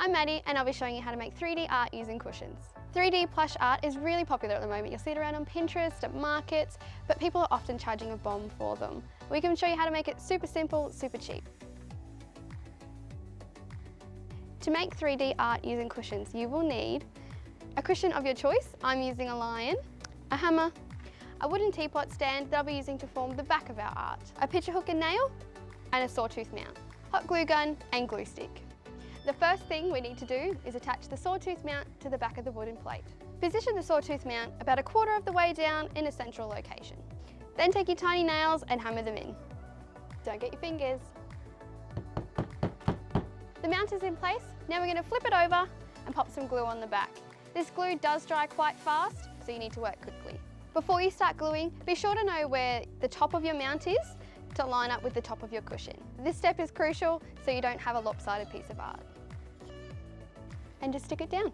I'm Maddie and I'll be showing you how to make 3D art using cushions. 3D plush art is really popular at the moment. You'll see it around on Pinterest, at markets, but people are often charging a bomb for them. We can show you how to make it super simple, super cheap. To make 3D art using cushions, you will need a cushion of your choice. I'm using a lion, a hammer, a wooden teapot stand that I'll be using to form the back of our art, a picture hook and nail, and a Sawtooth Mount, hot glue gun and glue stick. The first thing we need to do is attach the Sawtooth Mount to the back of the wooden plate. Position the Sawtooth Mount about 1/4 of the way down in a central location. Then take your tiny nails and hammer them in. Don't get your fingers. The mount is in place. Now we're going to flip it over and pop some glue on the back. This glue does dry quite fast, so you need to work quickly. Before you start gluing, be sure to know where the top of your mount is to line up with the top of your cushion. This step is crucial so you don't have a lopsided piece of art. And just stick it down.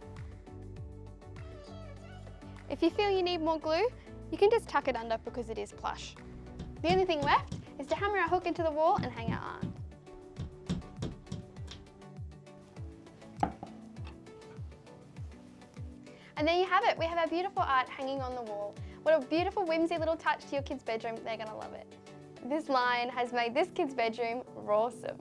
If you feel you need more glue, you can just tuck it under because it is plush. The only thing left is to hammer our hook into the wall and hang our art. And there you have it, we have our beautiful art hanging on the wall. What a beautiful whimsy little touch to your kid's bedroom, they're gonna love it. This lion has made this kid's bedroom rawsome.